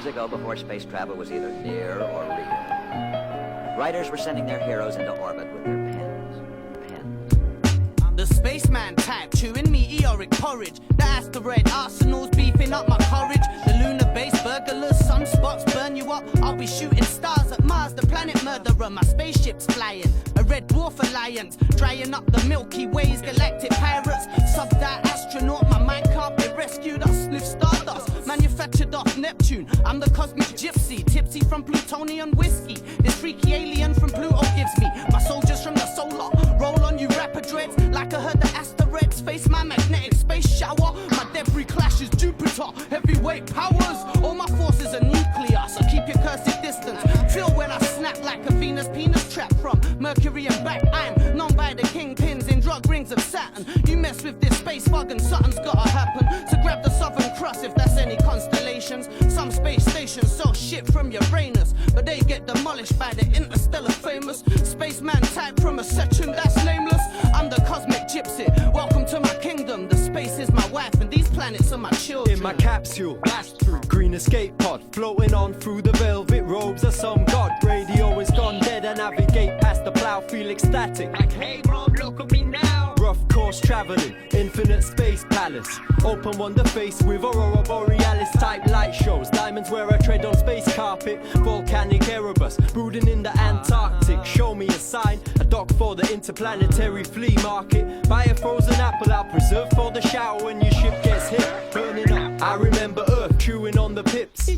centuries ago, before space travel was either near or real, writers were sending their heroes into orbit with their pens. I'm the spaceman type, chewing meteoric porridge. The asteroid arsenal's beefing up my courage. The lunar base burglars, sunspots burn you up. I'll be shooting stars at Mars, the planet murderer. My spaceship's flying, a red dwarf alliance, drying up the Milky Way's galactic pirates. Sub-dive astronaut, my mind can't be rescued. I'll sniff stardust, manufactured off Neptune. I'm the cosmic gypsy, tipsy from plutonian whiskey. This freaky alien from Pluto gives me my soldiers from the solar. Roll on you rapper dreads, like I heard the asteroids. Face my magnetic space shower. My debris clashes Jupiter, heavyweight powers. All my forces are nuclear, so keep your cursed distance. Feel when I snap like a Venus penis trap from Mercury and back. I'm known by the kingpins in drug rings of Saturn. You mess with this space fog and something's gotta happen. So grab the Southern Cross if that's any constellations. Some space stations sell shit from Uranus, but they get demolished by the interstellar famous. Spaceman type from a section that's nameless. I'm the cosmic gypsy, welcome to my kingdom. The space is my wife and these planets are my children. In my capsule, green escape pod, floating on through the velvet robes of some god. Radio is gone dead, I navigate past the plow, feel ecstatic. Like, hey Rob, look at me now. Rough course traveling, infinite space palace. Open wonder face with aurora borealis type light shows. Diamonds where I tread on space carpet. Volcanic Erebus, brooding in the Antarctic. Show me a sign, a dock for the interplanetary flea market. Buy a frozen apple, I'll preserve for the shower when your ship gets hit. Burning up, I remember Earth chewing on the pips.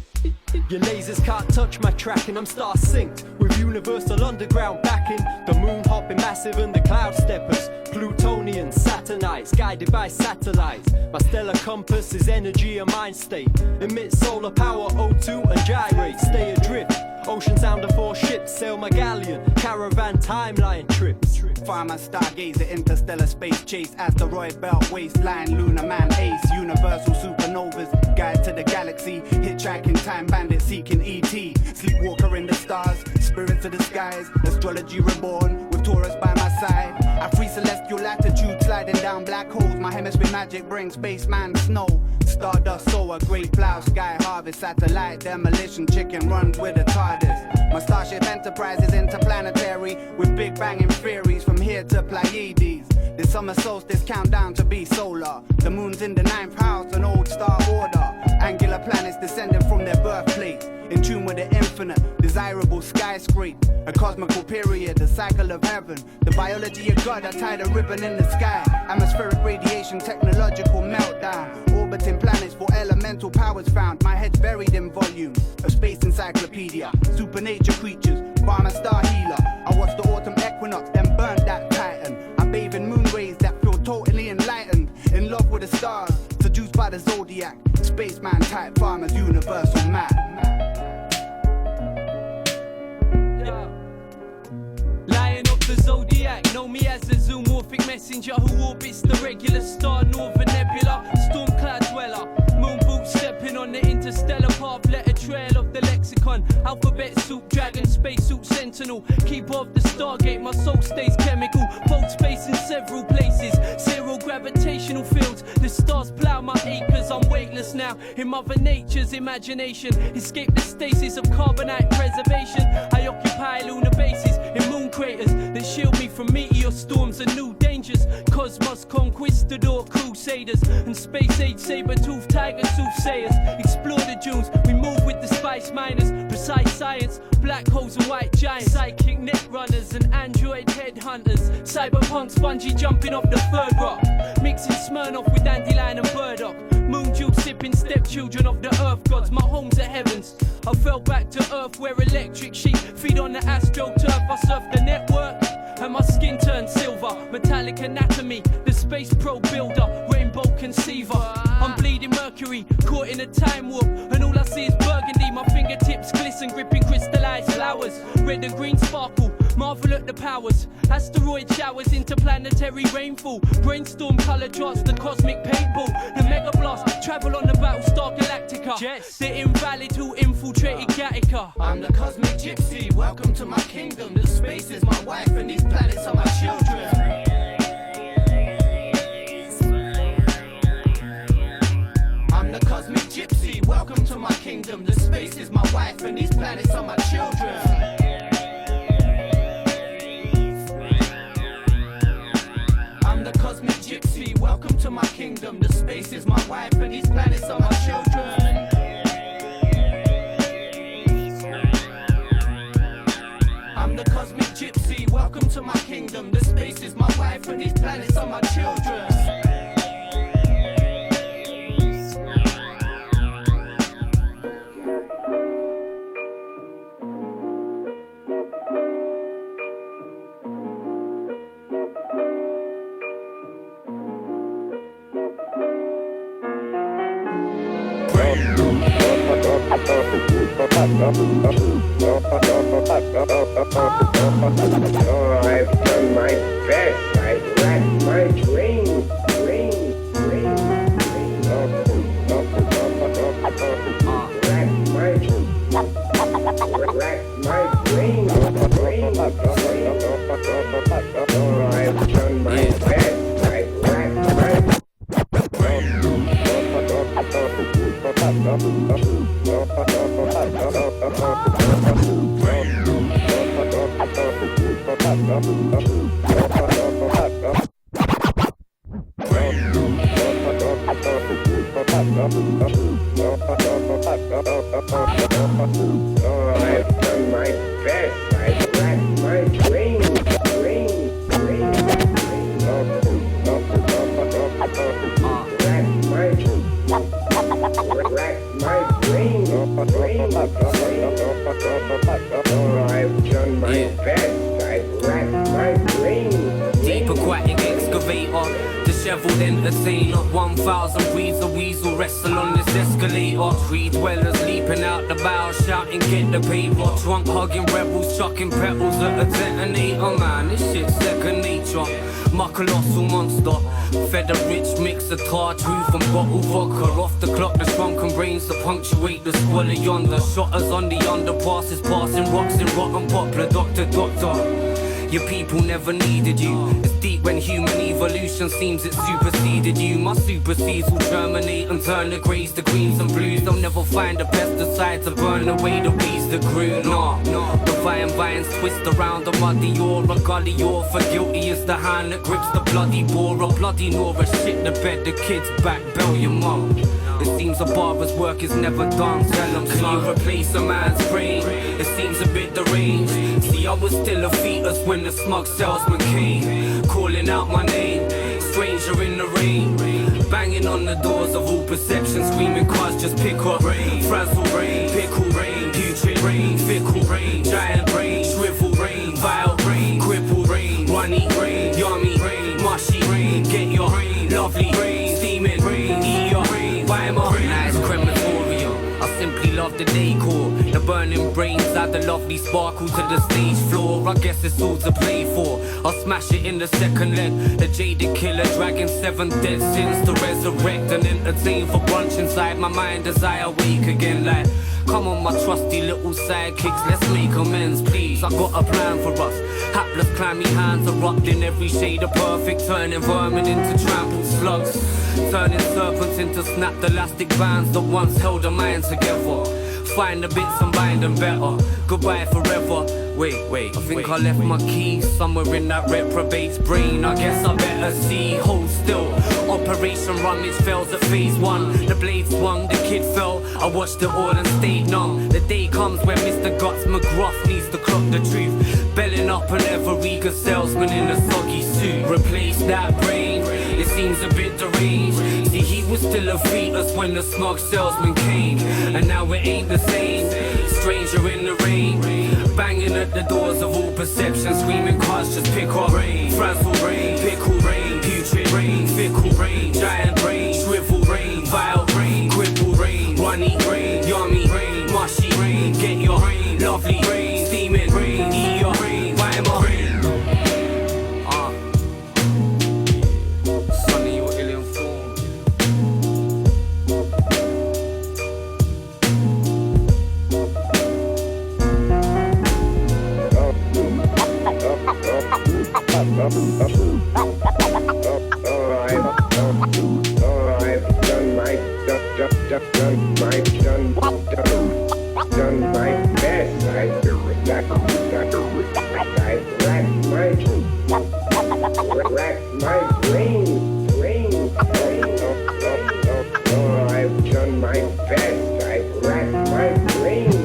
Your lasers can't touch my track and I'm star synced with universal underground backing. The moon hopping massive and the cloud steppers, Plutonians, Saturnites, guided by satellites. My stellar compass is energy and mind state. Emits solar power, O2 and gyrate. Stay adrift, ocean sound of 4 ships. Sail my galleon, caravan timeline trips. Farmer, stargazer, interstellar space chase. Asteroid belt, waistline, lunar man ace. Universal supernovas, guide to the galaxy. Hitchhiking, time bandit, seeking E.T. Sleepwalker in the stars, spirits of the skies. Astrology reborn, with Taurus by my side. I free celestial latitude, sliding down black holes. My hemisphere magic brings spaceman snow. Stardust soar, great plow, sky harvest. Satellite demolition, chicken runs with a TARDIS. My starship enterprise is interplanetary, with big banging theories from here to Pleiades. The summer solstice countdown to be solar. The moon's in the 9th house, an old star order. Angular planets descending from their birthplace, in tune with the infinite, desirable skyscrape. A cosmical period, a cycle of heaven. The biology of God, I tied a ribbon in the sky. Atmospheric radiation, technological meltdown. Orbiting planets for elemental powers found. My head's buried in volumes of space encyclopedia. Supernature creatures, farmer star healer. I watched the autumn equinox, then burned that titan. I bathe in moon rays that feel totally enlightened. In love with the stars, seduced by the zodiac. Spaceman type farmers, universal map. Lion of the Zodiac, know me as the zoomorphic messenger who orbits the regular star Northern Nebula. Storm cloud dweller, moon boot stepping on the interstellar path. Letter trail of the lexicon, alphabet soup, dragon, spacesuit, sentinel. Keeper of the Stargate, my soul stays chemical. Fold space in several places, zero gravitational fields. The stars plow my acres, I'm weightless now. In Mother Nature's imagination, escape the stasis of carbonite preservation. I occupy lunar bases in moon craters that shield me from meteor storms and new dangers. Cosmos conquistador crusaders and space age saber-toothed tiger soothsayers. Explore the dunes, we move with the spice miners. Precise science, black holes and white giants. Psychic net runners and android headhunters. Cyberpunk spongy jumping off the third rock. Mixing Smirnoff with dandelion and burdock. Moon dew sipping stepchildren of the earth gods. My home's at heavens, I fell back to earth where electric sheep feed on the astroturf. I surf the network and my skin turned silver. Metallic anatomy, the space pro builder, rainbow conceiver. I'm bleeding mercury, caught in a time warp, and all I see is burgundy. My fingertips glisten, gripping crystallized flowers. Red and green sparkle, marvel at the powers. Asteroid showers, interplanetary rainfall. Brainstorm color charts, the cosmic paintball. The mega blast, travel on the Battlestar Galactica. Jets, the invalid who infiltrated Gattaca. I'm the cosmic gypsy, welcome to my kingdom. The space is my wife and these planets are my children. I'm the cosmic gypsy, welcome to my kingdom. kingdom. The space is my wife and these planets are my children. I'm the cosmic gypsy, welcome to my kingdom. The space is my wife and these planets are my children. I'm the cosmic gypsy, welcome to my kingdom. The space is my wife and these planets are my children. Oh, I've done my best. I've racked my brains. Racked my brains. Oh, I've done my best. I've racked my I've done my best. I've racked my brains. Racked my brains. I've done my best. I've racked my brains. Deep aquatic excavator, disheveled entertainer. 1,000 breeds of weasel wrestle on this escalator. 3 dwellers leaping out the bow, shouting get the paper. Drunk hugging rebels, chucking petals at a detonator. Man, this shit's second nature. My colossal monster, fed a rich mix of tartuffe and bottle vodka. Off the clock, the shrunken brains to punctuate the squalor yonder. Shotters on the underpasses, passing rocks in rotten poplar. Doctor, your people never needed you. It's deep when human evolution seems it superseded you. My superseeds will germinate and turn the greys to greens and blues. They'll never find a pesticide to burn away the weeds that grew. Nah, the vines twist around a muddy or a gully or for guilty is the hand that grips the bloody bore. A bloody nor a shit the bed the kids back, bell your mum. It seems a barber's work is never done. Tell them, can you replace a man's brain? It seems a bit deranged. See, I was still a fetus when the smug salesman came, calling out my name. Stranger in the rain, banging on the doors of all perception, screaming cars just pick up. Frazzle rain, pickle rain, putrid rain, fickle rain, giant brain, shrivel rain, vile brain, cripple rain, runny rain, yummy rain, mushy rain, get your rain, lovely rain, steaming rain, eat your rain, buy my nice crematorium. I simply love the decor, the burning brains add the lovely sparkle to the stage floor. I guess it's all to play for. I'll smash it in the second leg. The jaded killer dragging 7 dead sins to resurrect and entertain for brunch inside my mind as I awake again. Like, come on my trusty little sidekicks, let's make amends please. I got a plan for us. Hapless clammy hands erupting every shade of perfect, turning vermin into trampled slugs, turning serpents into snapped elastic bands that once held a mind together. Find the bits and bind them better. Goodbye forever. Wait, I think I left my keys somewhere in that reprobate's brain. I guess I better see. Hold still. Operation Rummage fails at phase 1. The blade swung, the kid fell. I watched it all and stayed numb. The day comes when Mr. Guts McGruff needs to clock the truth. Belling up an ever-eager salesman in a soggy suit. Replace that brain. It seems a bit deranged. See, he was still a fetus when the smug salesman came, and now it ain't the same. Stranger in the rain, banging at the doors of all perception, screaming cars just pick up. Frazzle rain, pickle rain, putrid rain, fickle rain, giant brain, shrivel rain, vile rain, cripple rain, runny rain, yummy rain, mushy rain, get your rain, lovely rain, steaming rain, eat your rain, buy my rain. Sonny, you're ill-informed. I've done done my best. I racked my brain. Oh, I've done my best. I've racked my brain.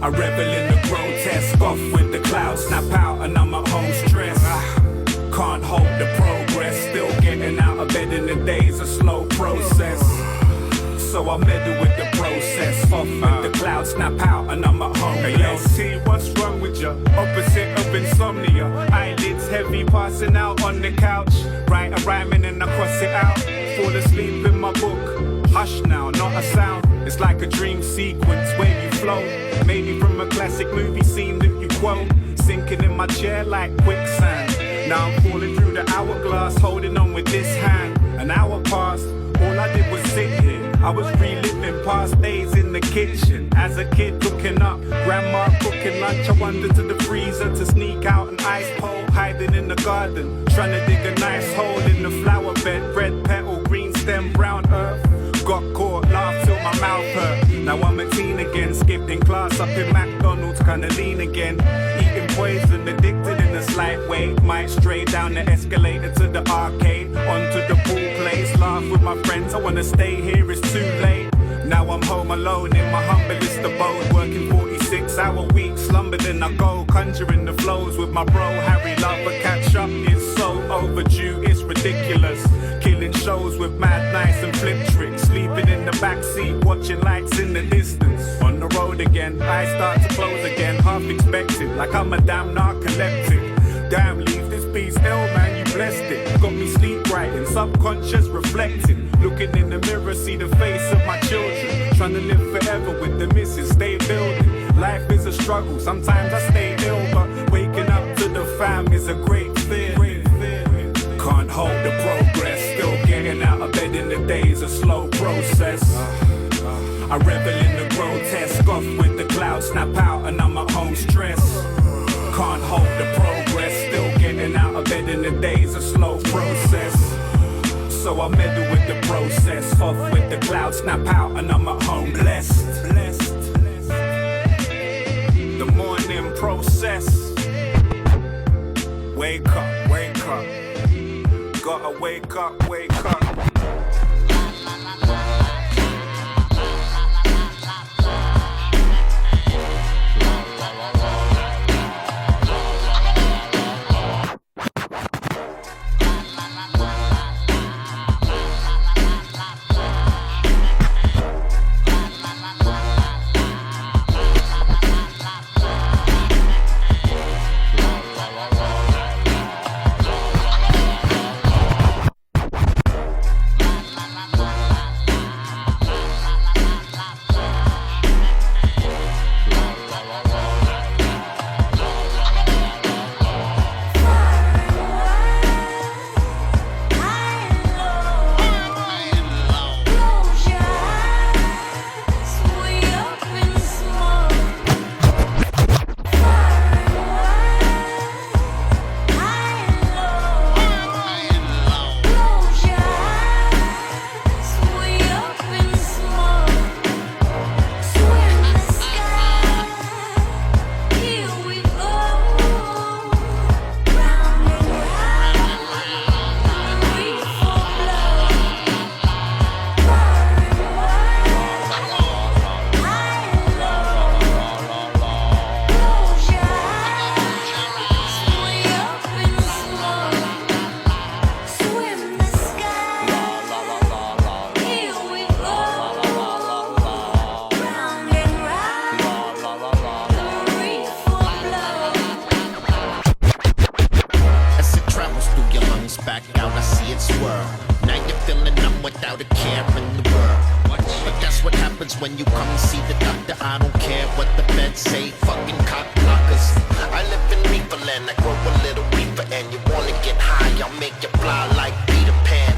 I revel in the grotesque, off with the clouds, snap out and I'm at home stressed. Can't hold the progress, still getting out of bed in the days, a slow process. So I meddle with the process, off with the clouds, snap out and I'm at home. Hey yo, T, what's wrong with ya? Opposite of insomnia, eyelids heavy, passing out on the couch. Write a rhyming and I cross it out, fall asleep in my book. Hush now, not a sound. It's like a dream sequence where you flow. Maybe from a classic movie scene that you quote. Sinking in my chair like quicksand. Now I'm falling through the hourglass, holding on with this hand. An hour passed, all I did was sit here. I was reliving past days in the kitchen. As a kid cooking up, grandma cooking lunch. I wandered to the freezer to sneak out an ice pole. Hiding in the garden, trying to dig a nice hole in the flower bed. Red petal, green stem, brown earth. Got caught, laughed till my mouth hurt. Now I'm a teen again, skipped in class up in McDonald's, kinda lean again. Eating poison, addicted in a slight way. Might stray down the escalator to the arcade, onto the pool place. Laugh with my friends, I wanna stay here, it's too late. Now I'm home alone in my humblest abode, working 46-hour weeks, slumber then I go, conjuring the flows with my bro Harry. Love a catch up, it's so overdue, it's ridiculous. Killing shows with mad nights and flip tricks, sleeping in the backseat, watching lights in the distance. On the road again, eyes start to close again, half expected, like I'm a damn narcoleptic. Damn, leave this piece ill, man, you blessed it. Got me sleep writing, subconscious reflecting. Looking in the mirror, see the face of my children. Trying to live forever with the missus, stay building. Life is a struggle, sometimes I stay ill, but waking up to the fam is a great fear. Can't hold the progress, still getting out of bed in the days, a slow process. I revel in the grotesque, off with the clouds, snap out and I'm at home stressed. Can't hold the progress, still getting out of bed in the days, a slow process. So I meddle with the process, off with the clouds, snap out and I'm at home blessed. The morning process. Wake up, wake up. Gotta wake up, wake up. without a care in the world. But that's what happens when you come and see the doctor. I don't care what the feds say, fucking cock blockers. I live in reefer land, I grow a little reefer, and you wanna get high, I'll make you fly like Peter Pan.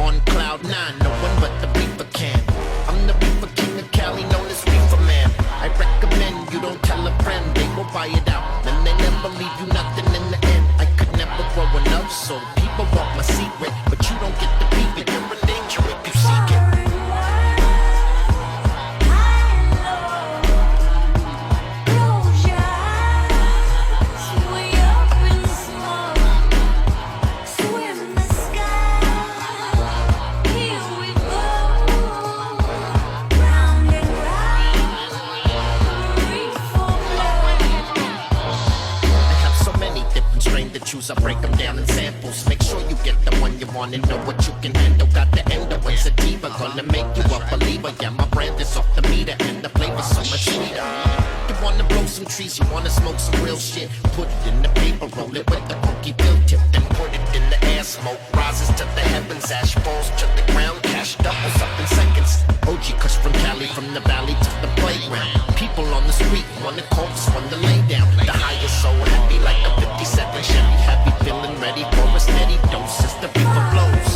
On cloud 9, no one but the reefer can. I'm the reefer king of Cali, known as Reefer Man. I recommend you don't tell a friend, they will buy it out, and they never leave you nothing in the end. I could never grow enough, so people want my secret, but you don't get to peep it. You're in danger if you seek it. I break them down in samples. Make sure you get the one you want and know what you can handle. Got the endo and sativa, gonna make you a believer. Yeah, my brand is off the meter and the flavor's so much sweeter. You wanna blow some trees, you wanna smoke some real shit. Put it in the paper, roll it with the funky bill tip, then put it in the air. Smoke rises to the heavens, ash falls to the ground. Cash doubles up in seconds. OG cuts from Cali, from the valley to the playground. People on the street wanna corpse, wanna lay down. The high is so heavy like a 57 Chevy. Heavy, feeling ready for a steady dose as the people blows.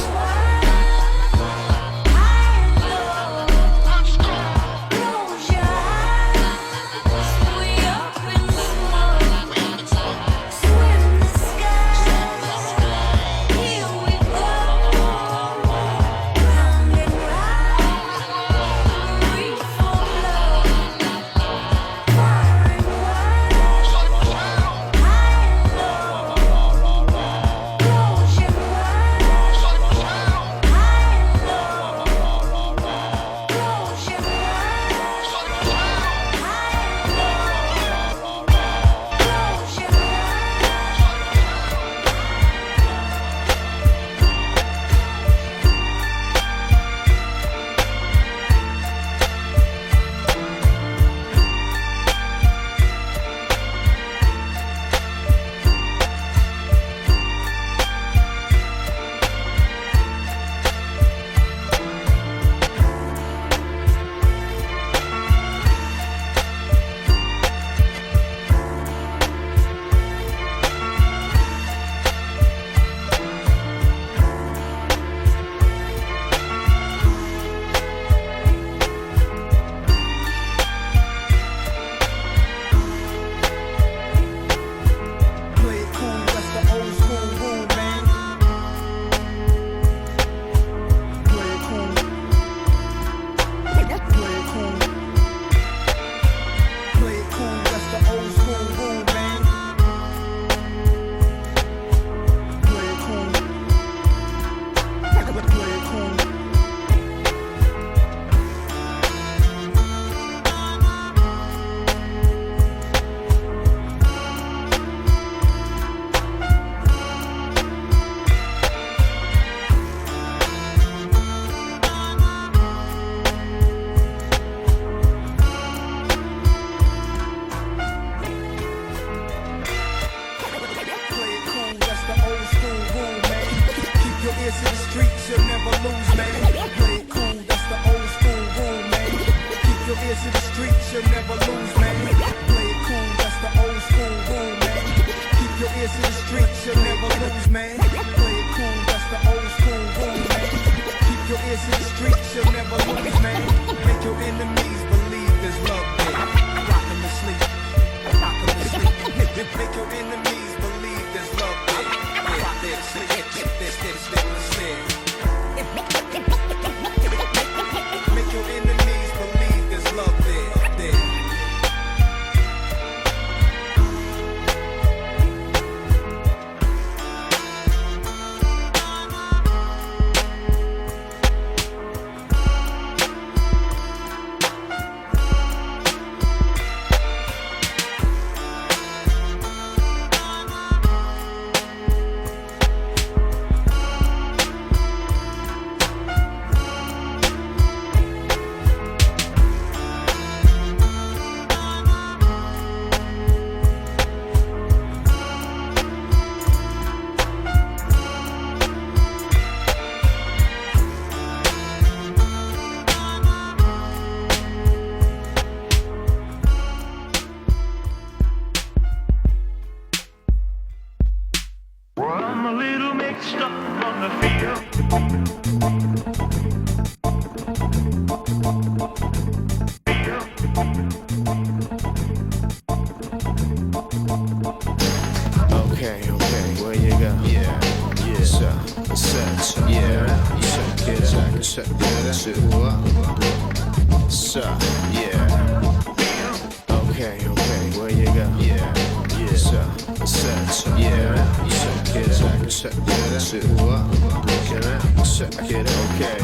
check that shit. Sir, yeah. Okay, where you go? Yeah. Sir, yeah. Check that shit. Check it, okay.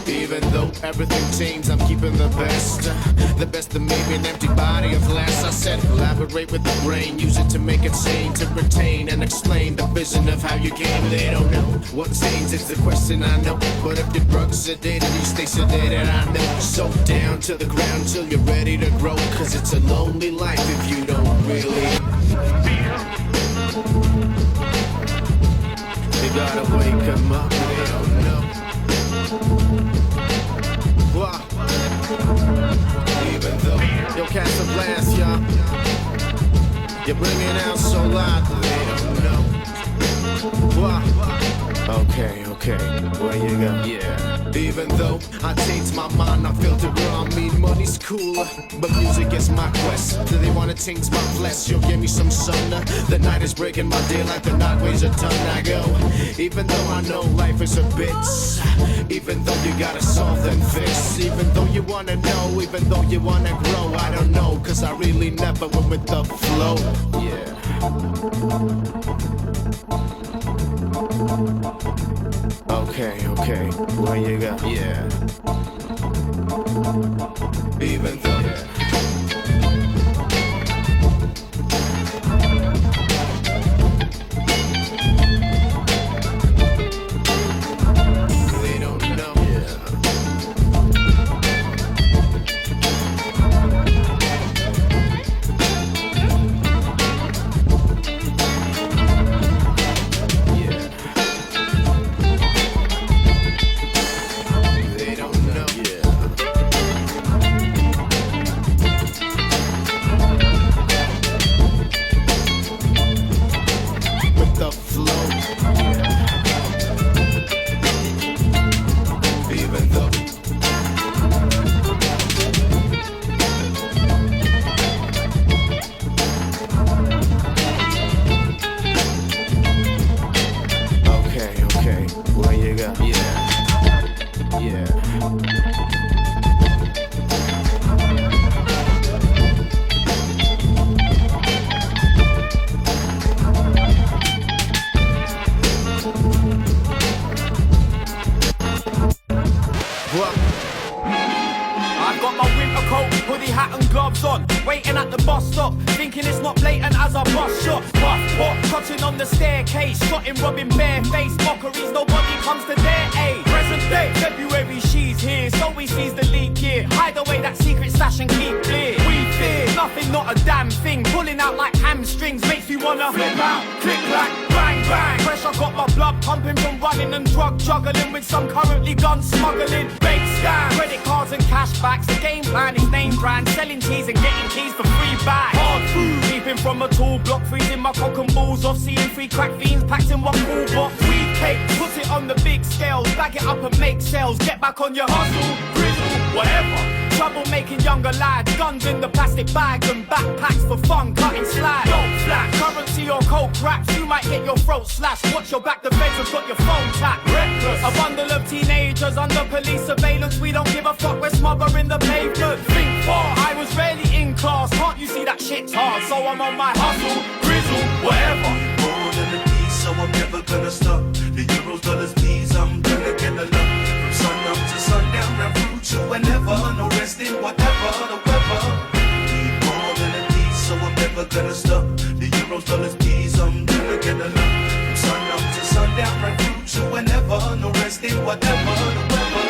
Even though everything changed, I'm keeping the best of me, an empty body of glass. I said collaborate with the brain, use it to make it sane, to retain and explain the vision of how you came. They don't know what changed, it's the question I know. But if your drugs are sedated, you stay sedated, I know. So down to the ground till you're ready to grow, cause it's a lonely life if you don't really. You gotta wake 'em up, they don't know. Wow. Even though yo catch a blast, y'all. You bring it out so loud that they don't know. Wow. Okay, where you go? Yeah. Even though I changed my mind, I feel the raw. I mean, money's cool, but music is my quest. Do they wanna change my flesh? You'll give me some sun. The night is breaking my day like the night weighs a ton. I go, even though I know life is a bitch. Even though you gotta solve and fix. Even though you wanna know, even though you wanna grow. I don't know, cause I really never went with the flow. Yeah. Okay, where you go? Yeah. Even though, yeah. They don't know, yeah. I've got my winter coat, hoodie, hat and gloves on, waiting at the bus stop, thinking it's not blatant as I bust shots. Puff, pop, touching on the staircase, shotting, rubbing bare-faced mockeries, nobody comes to their aid. Present day, February, she's here, so we sees the leak here. Hide away that secret stash and keep clear. We fear nothing, not a damn thing, pulling out like hamstrings makes me wanna flip out, click clack, bang bang. Pressure got my blood pumping from running and drug juggling with some currently gun smuggling. Bait scam, credit cards and cashbacks. The game plan is name brand, selling cheese and getting keys for free back. Hard food, keeping from a tall block, freezing my cock and balls off, seeing three crack fiends packed in one cool box. Weed cake, put it on the big scales, bag it up and make sales. Get back on your hustle, grizzle, whatever. Trouble making younger lads, guns in the plastic bags and backpacks for fun, cutting slack. Don't flat, currency or coke raps, you might get your throat slashed. Watch your back, the feds have got your phone tapped. Reckless, a bundle of teenagers under police surveillance. We don't give a fuck, we're smothering the pavement. Think far, I was rarely in class, can't you see that shit's hard? So I'm on my hustle, grizzle, whatever. Born in the peace, so I'm never gonna stop. The euros, dollars, please, I'm gonna get a lot. From sun up to sundown, rap through to whenever. No resting, whatever the weather. Born in the peace, so I'm never gonna stop. The euros, dollars, please, I'm gonna get a lot. From sun up to sundown, rap through to whenever. No resting, whatever the weather.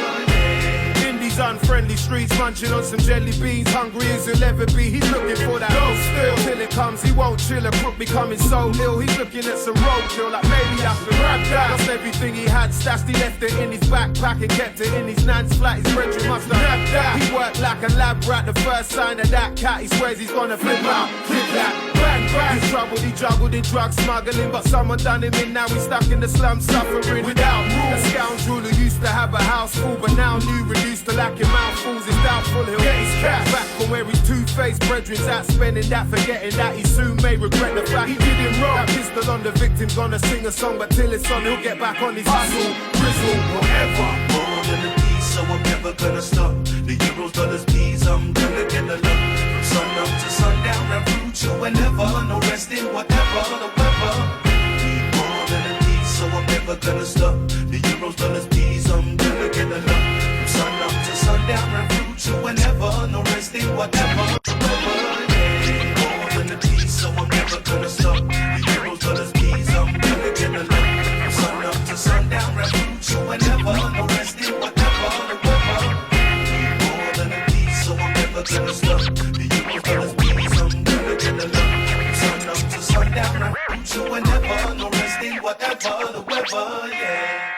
These unfriendly streets, munching on some jelly beans, hungry as he'll ever be. He's looking for that dough still. Till it comes, he won't chill. A crook becoming so ill. He's looking at some roadkill, like maybe I should grab that. Lost everything he had stashed, he left it in his backpack and kept it in his nan's flat. His brethren must have nabbed that. He worked like a lab rat. The first sign of that cat, he swears he's gonna flip out, flip that. Bang, bang. He's troubled, he juggled in drug smuggling, but someone done him in. Now he's stuck in the slum, suffering without rule. A scoundrel who used to have a house full, but now new, reduced to lacking mouthfuls. It's doubtful he'll get his cash back from where his two-faced brethren's at, spending that, forgetting that he soon may regret the fact he did him wrong. That pistol on the victim's gonna sing a song, but till it's on, he'll get back on his hustle, grizzle, whatever. than a piece, so I'm never gonna stop. The euros, dollars, P's, I'm gonna get a lot. From sun up to sundown, and through to whenever. No resting, whatever the weather. Need more than a piece, so I'm never gonna stop. The euros, dollars, P's, I'm gonna get a lot. From sun up to sundown, and through to whenever. No resting, whatever the weather. Yeah. More than a piece, so I'm never gonna stop. The euros, dollars, P's, I'm gonna get a lot. From sun up to sundown, and through to whenever. No resting, whatever the weather. Need more than a piece, so I'm never gonna stop. The euros, dollars, P's, I'm gonna get a lot. From sun up to sundown, and through to whenever. No resting, whatever the weather. Yeah.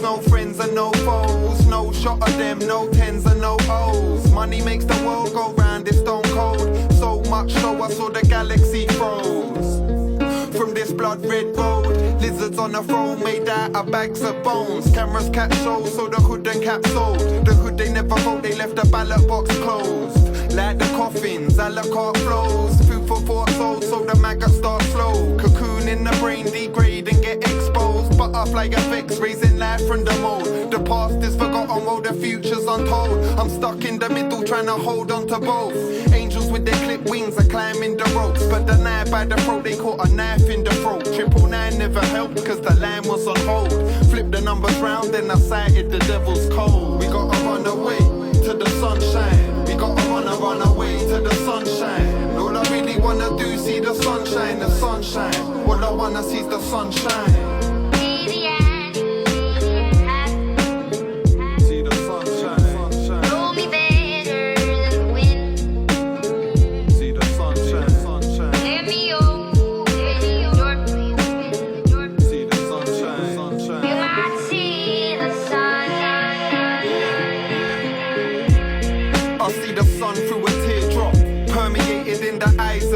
no friends and no foes. No shot of them, no tens and no O's. Money makes the world go round, it's stone cold. So much so I saw the galaxy froze. From this blood red road, lizards on the throne made out of bags of bones. Cameras catch shows, so the hood and cap sold. The hood they never vote, they left the ballot box closed. Like the coffins, a la carte flows. Food for thought sold, so the maggots start slow. Cocoon in the brain, degrade and get exposed. Butterfly effects, raising life from the mold. The past is forgotten while the future's untold. I'm stuck in the middle trying to hold on to both. Angels with their clipped wings are climbing the ropes, but the knife by the throat, they caught a knife in the throat. 999 never helped cause the line was on hold. Flip the numbers round, then I sighted the devil's cold. We gotta run away to the sunshine. We gotta run away to the sunshine. All I really wanna do, see the sunshine, the sunshine. All I wanna see is the sunshine.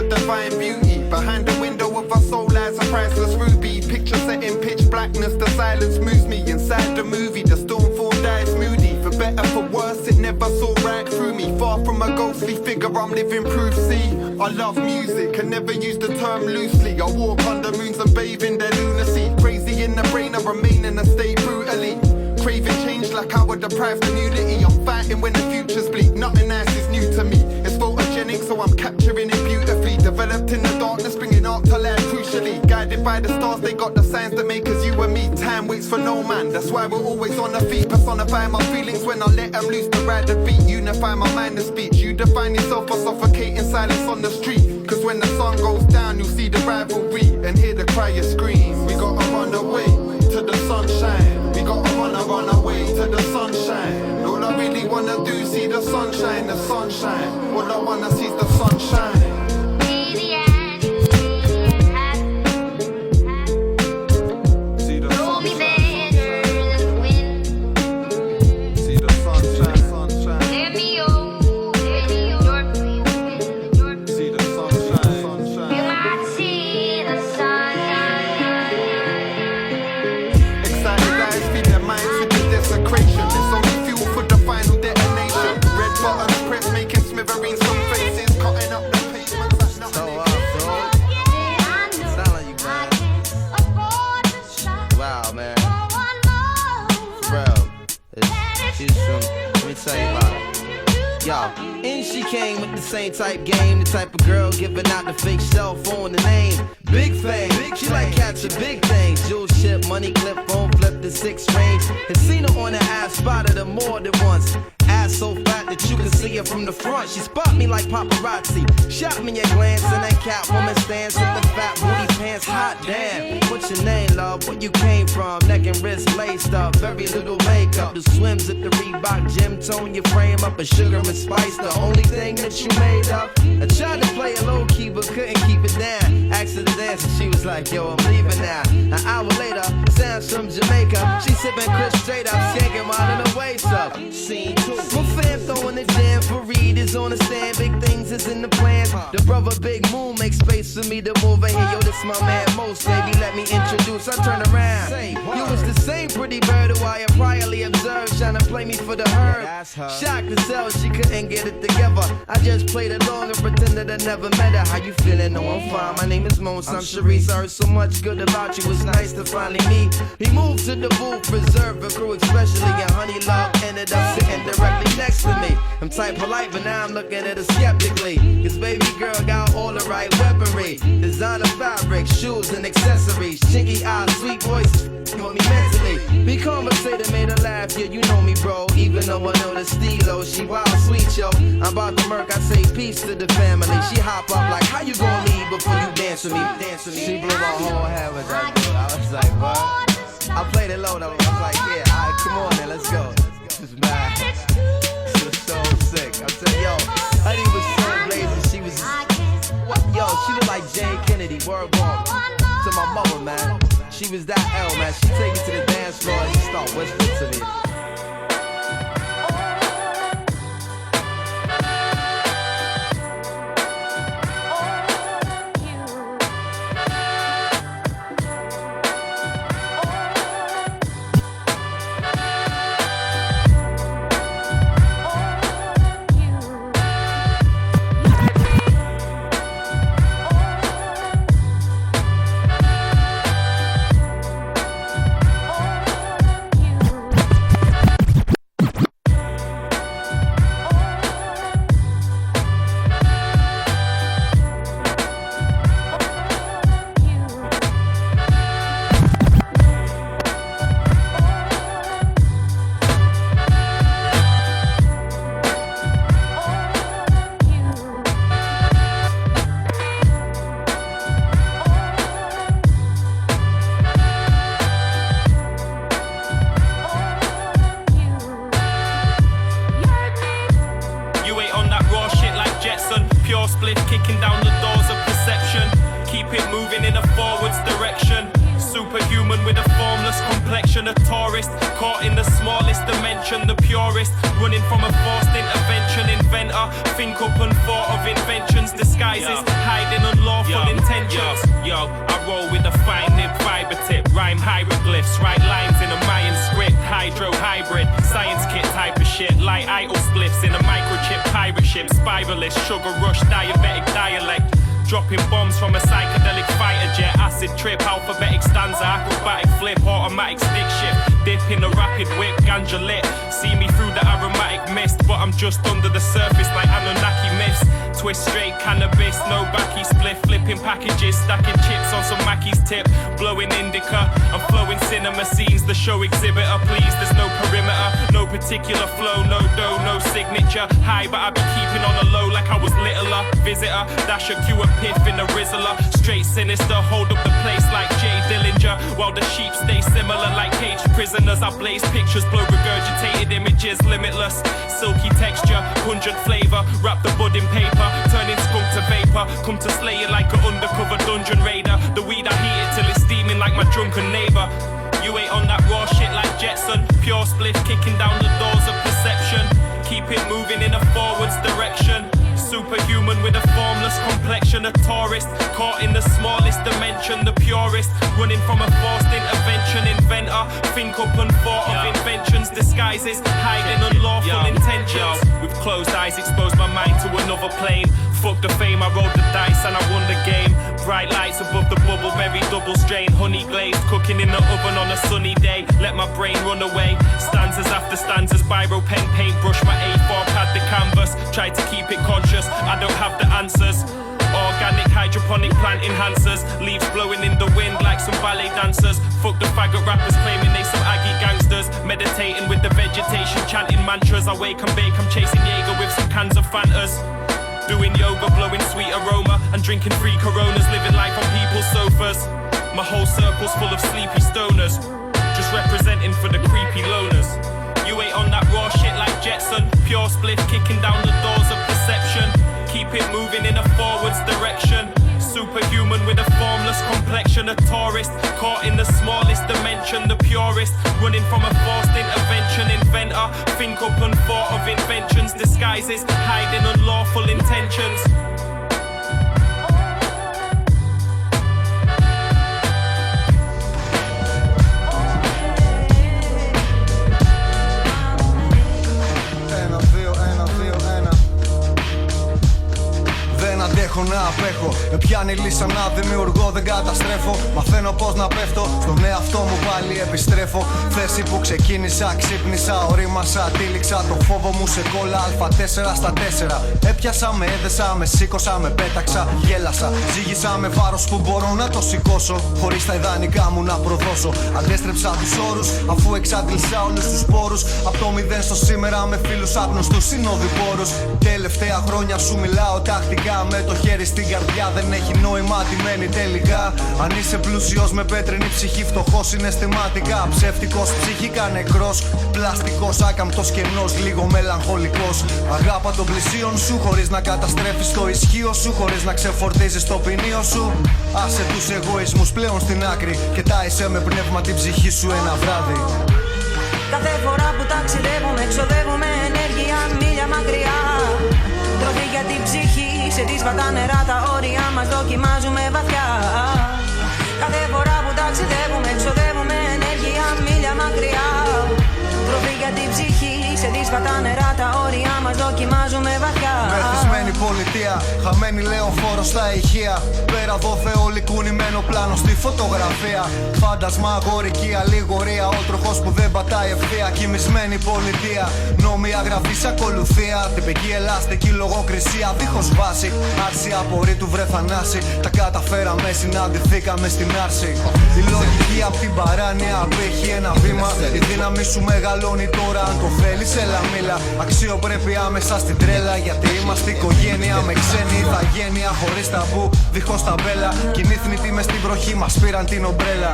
Divine beauty behind the window of our soul lies a priceless ruby. Picture set in pitch blackness, the silence moves me. Inside the movie, the storm form dies moody. For better, for worse, it never saw right through me. Far from a ghostly figure, I'm living proof. See, I love music and never use the term loosely. I walk under moons and bathe in their lunacy. Crazy in the brain, I remain in a state brutally. Craving change like I would deprive community. I'm fighting when the future's bleak. Nothing nice is new to me. It's photogenic, so I'm capturing it beautifully. Developed in the darkness, bringing art to life crucially. Guided by the stars, they got the signs that make us you and me. Time waits for no man, that's why we're always on the feet. Personify my feelings when I let them loose to ride the beat. Unify my mind and speech. You define yourself for suffocating silence on the street. Cause when the sun goes down, you'll see the rivalry and hear the crier scream. We gotta run away to the sunshine. We gotta run away to the sunshine. All I really wanna do, see the sunshine, the sunshine. All I wanna see is the sunshine. And she came with the same type game, the type of girl giving out the fake cell phone, the name Big Fame. She like catching big things, jewel ship, money clip, phone flip the 6 range. Had seen her on the ass, spotted her more than once. Ass so fat that you can see her from the front. She spot me like paparazzi, shot me a glance, and that Catwoman stands with the fat booty pants. Hot damn, what's your name, love? Where you came from? Neck and wrist laced up, very little makeup. The swims at the Reebok gym tone your frame up, a sugar and spice, the only thing that you made up. I tried to play it low key but couldn't keep it down. Asked her to dance and she was like, yo, I'm leaving now. An hour later, sounds from Jamaica. She sipping Chris straight up, skanking while in the waist up. Scene 2. My fam throwing the jam for Reed is on the stand. Big things is in the plans. The brother Big Moon makes space for me to move in here. Yo, this my man Most, baby, let me introduce. I turn around. You was the same pretty bird who I had priorly observed, trying to play me for the herd. Shocked to sell, she couldn't get it together. I just played along and pretended I never met her. How you feeling? No, I'm fine. My name is Mons. I'm Sharice. I heard so much good about you. It's nice to finally meet. He moved to the booth, preserve the crew, especially and Honey Love ended up sitting directly next to me. I'm type polite, but now I'm looking at her skeptically. Cause baby girl got all the right weaponry. Designer fabric, shoes and accessories. Chinky eyes, sweet voice, on me mentally. Be conversated, made her laugh, yeah, you know me, bro. Even though I know the stilo, she wild sweet, yo. I'm about to murk, I say peace to the family. She hop up like, how you gonna leave before you dance with me? Dance with me. She blew my whole head with that dude. I was like, what? I played it low though. I was like, yeah, alright, come on then, let's go. This is mad. This was so sick. I'm saying, yo, Honey was so blazing. She was, yo, she looked like Jane Kennedy. Word walk to my mother, man. She was that L, man. She take me to the dance floor and she start whispering. a tourist, caught in the smallest dimension, the purest, running from a forced intervention, inventor, think up and thought of inventions, disguises, hiding unlawful intentions. Yo, I roll with a fine nib fiber tip, rhyme hieroglyphs, write lines in a Mayan script, hydro hybrid, science kit type of shit, light idle spliffs in a microchip pirate ship, spiralist, sugar rush, diabetic dialect. Dropping bombs from a psychedelic fighter jet, acid trip, alphabetic stanza, acrobatic flip, automatic stick shift, dip in a rapid whip, ganja lit. See me through the aromatic mist, but I'm just under the surface like Anunnaki myths. Twist straight cannabis, no backy split, flipping packages, stacking chips on some Mackey's tip, blowing indica, I'm flowing cinema scenes, the show exhibitor, please, there's no perimeter, no particular flow, no dough, no signature, high but I be keeping on a low like I was littler, visitor, dash a cue a piff in a rizzler, straight sinister, hold up the place like Jay Dillinger, while the sheep stay similar like caged prisoners, I blaze pictures, blow regurgitated images, limitless, silky texture, pungent flavor, wrap the bud in paper, turning skunk to vapor, come to slay you like an undercover dungeon raider, the weed I heat it till it's steaming like my drunken neighbor, you ain't on that raw shit like Jetson, pure spliff kicking down the doors of perception, keep it moving in a forwards direction, superhuman with a formless complexion, a tourist, caught in the smallest dimension, the purest, running from a forced intervention, inventor, think up and thought of inventions, disguises, hiding unlawful intentions, with closed eyes expose my mind to another plane, fuck the fame, I rolled the dice and I won the game, bright lights above the bubble, very double strain, honey glazed, cooking in the oven on a sunny day, let my brain run away, stanzas after stanzas, biro, pen, paintbrush, my A4 pad the canvas, try to keep it conscious, I don't have the answers. Organic hydroponic plant enhancers, leaves blowing in the wind like some ballet dancers. Fuck the faggot rappers claiming they some aggy gangsters. Meditating with the vegetation, chanting mantras. I wake and bake, I'm chasing Jaeger with some cans of Fantas. Doing yoga, blowing sweet aroma, and drinking free Coronas, living life on people's sofas. My whole circle's full of sleepy stoners, just representing for the creepy loners. You ain't on that raw shit like Jetson, pure spliff kicking down the doors of perception. Keep it moving in a forwards direction, superhuman with a formless complexion, a tourist, caught in the smallest dimension, the purest, running from a forced intervention, inventor, think up and thought of inventions, disguises, hiding unlawful intentions. Αντέχω να απέχω, με πιάνει λύσα να δημιουργώ, δεν καταστρέφω. Μαθαίνω πως να πέφτω, στον εαυτό μου πάλι επιστρέφω. Θέση που ξεκίνησα, ξύπνησα, ορίμασα, τύλιξα το φόβο μου σε κόλλα Α4 στα 4. Έπιασα, με έδεσα, με σήκωσα, με πέταξα, γέλασα. Ζήγησα με βάρος που μπορώ να το σηκώσω, χωρίς τα ιδανικά μου να προδώσω. Αντέστρεψα τους όρους, αφού εξάντλησα όλους τους πόρους. Απ' το 0 στο σήμερα με φίλους άγνωστους συνοδοιπόρους. Τελευταία χρόνια σου μιλάω τακτικά, με το χέρι στην καρδιά, δεν έχει νόημα τι μένει τελικά. Αν είσαι πλούσιος με πέτρινη ψυχή, φτωχός συναισθηματικά, ψεύτικος, ψυχικά νεκρός, πλαστικός, άκαμπτος, κενός, λίγο μελαγχολικός. Αγάπα των πλησίων σου χωρίς να καταστρέφεις το ισχύο σου, χωρίς να ξεφορτίζεις το ποινίο σου. Άσε τους εγωισμούς πλέον στην άκρη και τάισε με πνεύμα την ψυχή σου ένα βράδυ. Κάθε φορά που ταξιδεύουμε, εξοδεύουμε ενέργεια μίλια μακριά. Τροφή για την ψυχή, σε δύσβατα νερά τα όρια μας δοκιμάζουμε βαθιά. Κάθε φορά που ταξιδεύουμε, εξοδεύουμε ενέργεια μίλια μακριά. Τροφή για την ψυχή, σε δύσβατα νερά τα όρια μας δοκιμάζουμε βαθιά. Μεθυσμένη πολιτεία, χαμένη λεωφόρο στα ηχεία. Πέρα εδώ Θεόλη κουνημένο πλάνο στη φωτογραφία. Φάντασμα αγορική αλληγορία, ο τροχός που δεν πατάει ευθεία. Κοιμισμένη πολιτεία, νόμοι αγραφής ακολουθία. Τυπική ελαστική λογοκρισία, δίχως βάση. Άρση απορρίτου βρε θανάση. Τα καταφέραμε, συναντηθήκαμε στην άρση. Η λογική απ' την παράνοια απέχει ένα βήμα. Η δύναμη σου μεγαλώνει τώρα, αν το θέλεις έλα μίλα. Αξιοπρέπεια μέσα στην τρέλα, γιατί είμαστε οικογένεια με ξένη ηθαγένεια. Χωρίς ταμπού, δίχως ταμπέλα. Κοινή θνητή μες στην βροχή μας πήραν την ομπρέλα.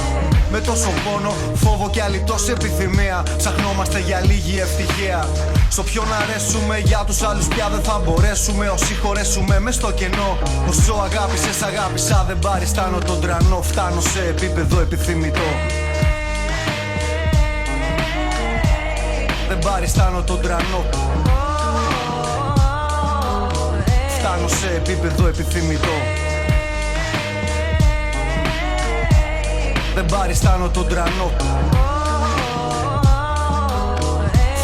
Με τόσο πόνο, φόβο και άλλη τόση επιθυμία. Ψαχνόμαστε για λίγη ευτυχία. Στο ποιον αρέσουμε, για τους άλλους πια δεν θα μπορέσουμε. Όσοι χωρέσουμε μες στο κενό. Όσο αγάπησες αγάπησα, δεν παριστάνω τον τρανό. Φτάνω σε επίπεδο επιθυμητό. Δεν παριστάνω τον τρανό. Φτάνω σε επίπεδο επιθυμητό. Δεν παριστάνω τον τρανό.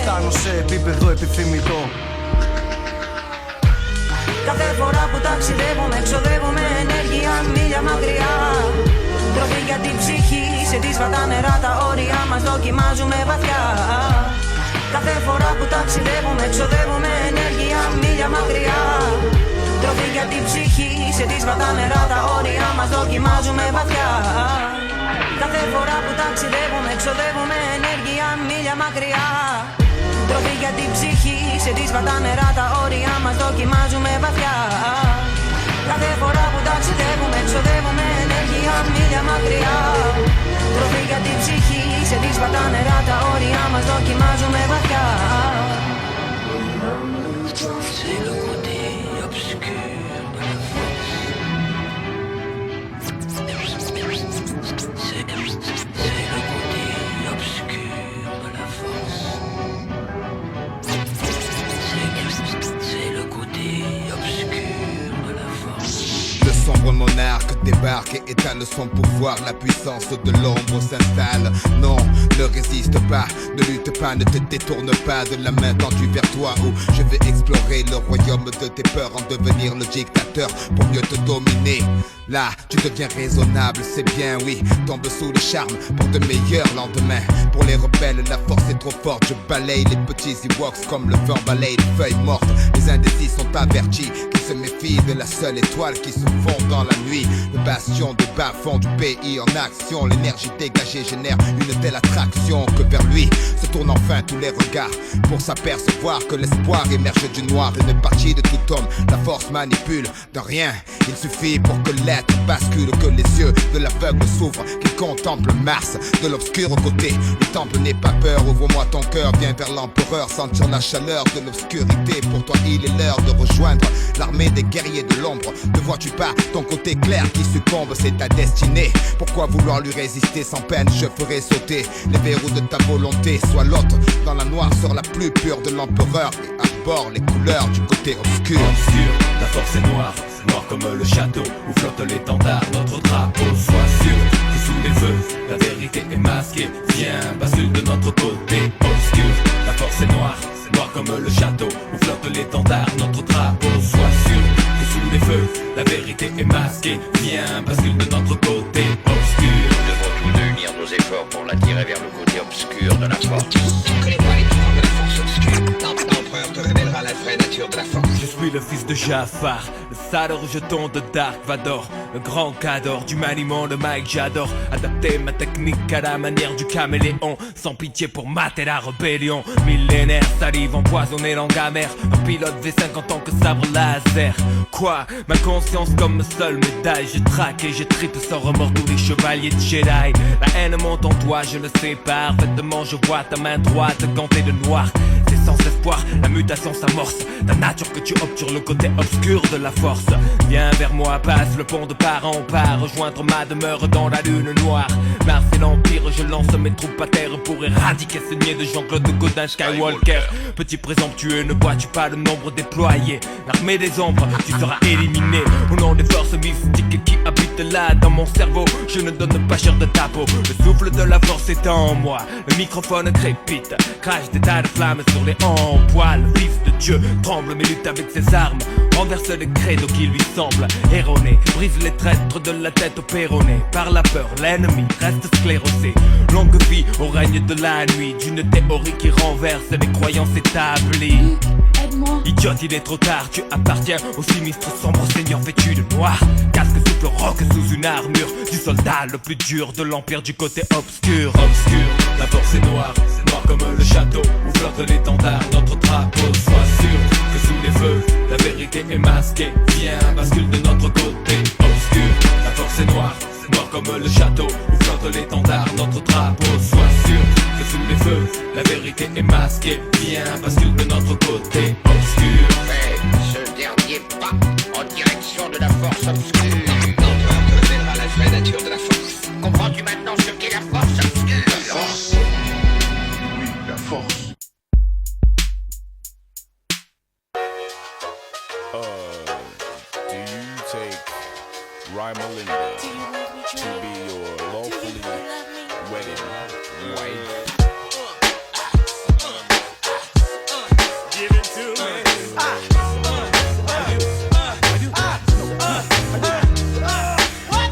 Φτάνω σε επίπεδο επιθυμητό. Κάθε φορά που ταξιδεύουμε, εξοδεύουμε ενέργεια μίλια μακριά. Τροφή για την ψυχή, σε δύσβατα νερά τα όρια μας δοκιμάζουμε βαθιά. Κάθε φορά που ταξιδεύουμε, εξοδεύουμε ενέργεια μίλια μακριά. Τροφή για την ψυχή, σε δύσβατα νερά τα όρια μας δοκιμάζουμε βαθιά. Κάθε φορά που ταξιδεύουμε, εξοδεύουμε ενέργεια μίλια μακριά. Τροφή για την ψυχή, σε δύσβατα νερά τα όρια μας δοκιμάζουμε βαθιά. Κάθε φορά που ταξιδεύουμε, εξοδεύουμε ενέργεια μίλια μακριά. Τροφή για την ψυχή, σε δύσβατα νερά τα όρια μας δοκιμάζουμε βαθιά. C'est le côté obscur de la force. C'est le côté obscur de la force. C'est le côté obscur de la force. Le sombre monarque débarque et étale son pouvoir. La puissance de l'ombre s'installe. Non, ne résiste pas, ne lutte pas, ne te détourne pas de la main tendue vers toi. Où je vais explorer le royaume de tes peurs, en devenir le dictateur pour mieux te dominer. Là, tu deviens raisonnable, c'est bien, oui. Tombe sous le charme pour de meilleurs lendemains. Pour les rebelles, la force est trop forte. Je balaye les petits Ewoks comme le vent balaye les feuilles mortes. Les indécis sont avertis qu'ils se méfient de la seule étoile qui se fond dans la nuit. Le bastion des bas-fonds du pays en action. L'énergie dégagée génère une telle attraction que vers lui se tournent enfin tous les regards pour s'apercevoir que l'espoir émerge du noir. Une partie de tout homme, la force manipule de rien. Il suffit pour que l'être bascule, que les yeux de l'aveugle s'ouvrent, qu'il contemple Mars de l'obscur côté. Le temple n'est pas peur, ouvre-moi ton cœur, viens vers l'empereur, sentir la chaleur de l'obscurité. Pour toi il est l'heure de rejoindre l'armée des guerriers de l'ombre. Ne vois-tu pas ton côté clair qui succombe, c'est ta destinée. Pourquoi vouloir lui résister sans peine, je ferai sauter les verrous de ta volonté. Sois l'autre dans la noirceur la plus pure de l'empereur et arbore les couleurs du côté obscur. Obscur, ta force est noire, noir comme le château où flotte l'étendard, notre drapeau. Sois sûr que sous les feux, la vérité est masquée. Viens, bascule de notre côté. Obscur, ta force est noire, noir comme le château où flotte l'étendard, notre drapeau. Sois sûr que sous les feux, la vérité est masquée. Viens, bascule de notre côté. Obscur. Nous devons tous deux unir nos efforts pour l'attirer vers le côté obscur de la force. Tu connais pas les pouvoirs de la force obscure. L'empereur te révélera la vraie nature de la force. Je suis le fils de Jafar, le sale rejeton de Dark Vador, le grand cador du maniement de Mike, j'adore adapter ma technique à la manière du caméléon, sans pitié pour mater la rébellion. Millénaire, salive empoisonnée, langue amère, un pilote V5 en tant que sabre laser. Quoi, ma conscience comme seule médaille, je traque et je tripe sans remords tous les chevaliers de Jedi. La haine monte en toi, je le sais parfaitement, je vois ta main droite gantée de noir. C'est sans espoir, la mutation s'amorce, ta nature que tu obtures le côté obscur de la force. Viens vers moi, passe le pont de part en part, rejoindre ma demeure dans la lune noire. Mars et l'Empire, je lance mes troupes à terre pour éradiquer ce niais de Jean-Claude Godin Skywalker. Petit présomptueux, ne vois-tu pas le nombre déployé? L'armée des ombres, tu seras éliminé. Au nom des forces mystiques qui habitent là dans mon cerveau, je ne donne pas cher de ta peau. Le souffle de la force est en moi, le microphone crépite, crache des tas de flammes sur les poil. Le fils de Dieu tremble mais lutte avec ses armes, renverse les credos qui lui semblent erronés, brise les traîtres de la tête au péroné. Par la peur, l'ennemi reste sclérosé. Longue vie au règne de la nuit, d'une théorie qui renverse les croyances établies. Idiote, il est trop tard, tu appartiens au sinistre sombre seigneur vêtu de noir. Casque souffle roc sous une armure du soldat le plus dur de l'empire du côté obscur. Obscur, la force est noire, noir comme le château où flotte l'étendard, notre drapeau. Sois sûr que sous les feux, la vérité est masquée. Viens, bascule de notre côté. Obscur, la force est noire, noir comme le château où flotte l'étendard, notre drapeau. Sois sûr que sous les feux, la vérité est masquée. Viens, bascule de notre côté. Obscur. Fais ce dernier pas en direction de la force obscure. L'empereur te révélera la vraie nature de la force. Comprends-tu maintenant ce qu'est la force obscure? La force. Oui, la force. Do you take Rymelinda to be your lawfully wedded wife? Give it to me.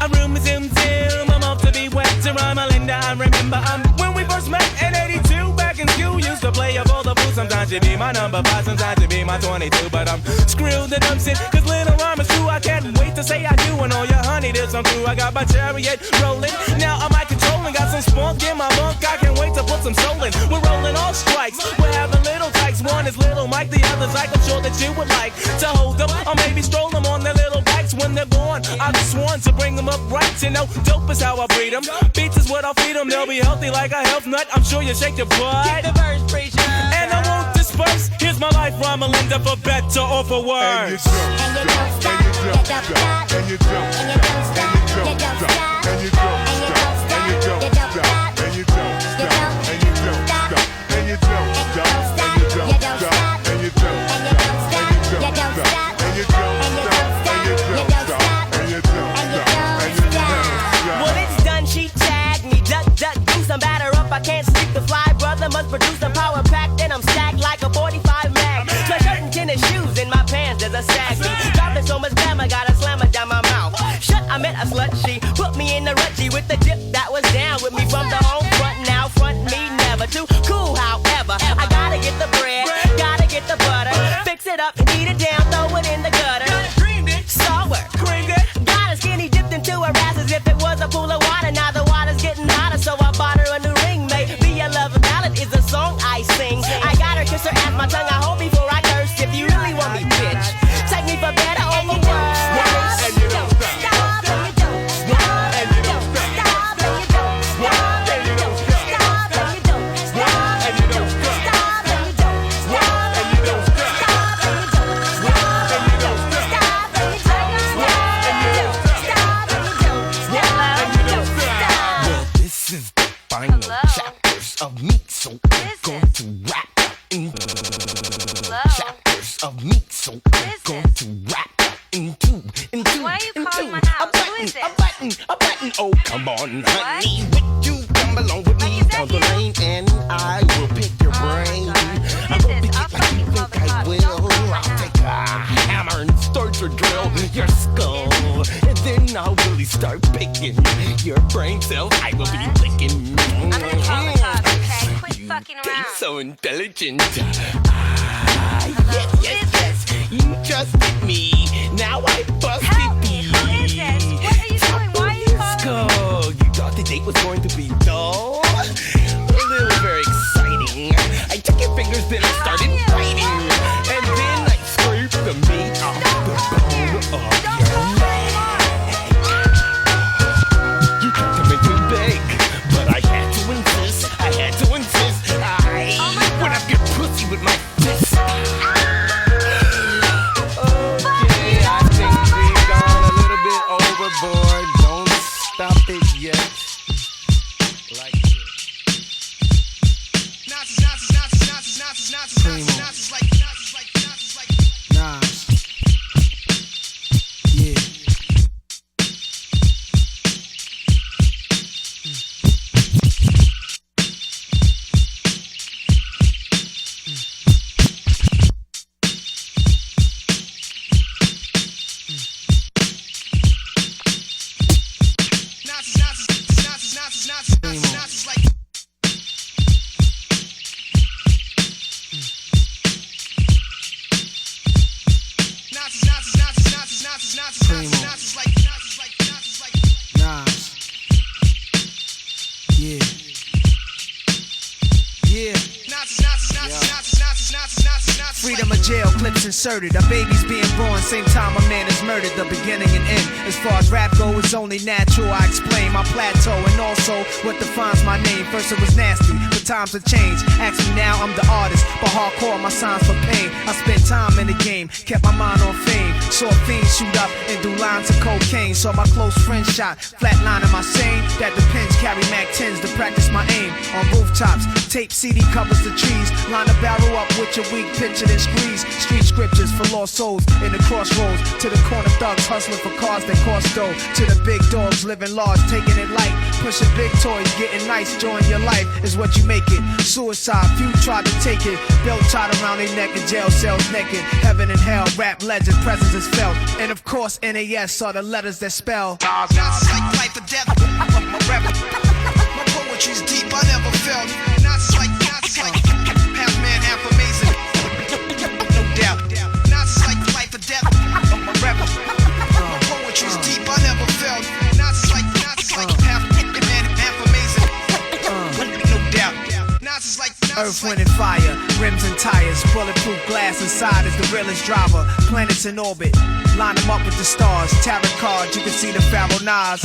I'm room zoom zoom. I'm off to be wet to Rymelinda. I remember when we first met in '82 back in school. Used to play up all the blues. Sometimes you be my number 5, sometimes you be my 22. But I'm screwed and I'm sick, cause little rhyme is true. I can't wait to say I do. And all your honey did some through. I got my chariot rolling. Now I'm out controlling. Got some spunk in my bunk. I can't wait to put some soul in. We're rolling all strikes. We're having little tykes. One is little Mike, the other's like I'm sure that you would like to hold them. Or maybe stroll them on their little bikes when they're gone. I've sworn to bring them up right. You know, dope is how I breed them. Beats is what I'll feed them. They'll be healthy like a health nut. I'm sure you shake your butt. Get the verse, preacher. And I won't disperse. Here's my life, Rymelinda, for better or for worse. And you don't stop, and you don't stop, and you don't stop, and you don't stop, and you don't stop, and you don't stop, and you don't stop, and you don't stop, and you don't stop, and you don't stop, and you don't stop, and you don't stop, and you don't stop, and you don't stop. Well, it's done, she tagged me, duck, do some batter up. I can't sleep, the fly brother must produce a power pack. Then I'm stacked like a 45 mag. My shirt and tennis shoes in my pants, there's a sag. Dropping so much glamour, got a slammer down my mouth. Shut, I met a slut, she put me in the rut, G with the dip that was down with me from the home front. Now front me never too cool, however. I gotta get the bread, gotta get the butter. Fix it up, eat it down, throw it in the gutter. Sour, creamed it. Got a skinny dipped into her ass as if it was a pool of water. Now the water's getting hotter, so I bought her a new ring. Maybe a love ballad is a song I sing. I got her kiss her ass, my tongue I hold before I curse. If you really want me, bitch, take me for better or for worse. And you don't stop. And you don't stop. And you don't stop. And you don't stop. And you don't stop. And you don't stop. And you don't stop. And you don't stop. And you don't stop. And you don't stop. Well, this is the final chapters of me, so I'm going to rap into chapters of me, so I'm going to rap into. Why are you calling my house? Who is this? A button. Oh, come on, honey, would you come along with me down the lane and I will pick your brain. I will pick it like you think I will. I'll take a hammer and start to drill your skull, and then I'll really start picking your brain cells. I will be licking. I'm gonna call the cops, okay? Quit fucking around. So intelligent. Yes. You trusted me. Now I busted Help me. Who is this? What are you doing? Why are you calling me? You thought the date was going to be dull? A little very exciting. I took your fingers, then I started biting. And then I scraped the meat off the bone of your leg. You tried to make me beg, but I had to insist. I went up your pussy with my fist. Okay, I think we've gone a little bit overboard. Don't stop it yet. Like Nas. Yeah. Freedom of jail, clips inserted. A baby's being born, same time a man is murdered. The beginning and end. As far as rap go, it's only natural. I explain my plateau and also what defines my name. First it was nasty, but times have changed. Ask me now, I'm the artist, but hardcore, my signs for pain. I spent time in the game, kept my mind on fame. Saw fiends shoot up and do lines of cocaine. Saw my close friend shot, flatlining my sane. That the pins carry Mac 10s to practice my aim. On rooftops, tape CD covers the trees. Line a barrel up with your weak picture and squeeze. Street scriptures for lost souls in the crossroads. To the corner thugs hustling for cars that cost dough. To the big dogs living large, taking it light. Pushing big toys, getting nice, join your life is what you make it. Suicide, few tried to take it. Belt tied around their neck in jail cells naked. Heaven and hell, rap legend, presence is felt. And of course, NAS are the letters that spell. Nazis like life or death. My rap, my poetry's deep, I never felt. Nazis like half man, half amazing. No doubt. Nazis like life or death. My rap, my poetry's deep, I never felt. Nazis like half man, half amazing. No doubt. Nazis like Earth, wind, and fire, rims and tires, bulletproof glass inside is the realest driver. Planets in orbit, line them up with the stars. Tarot cards, you can see the Pharaoh Nas.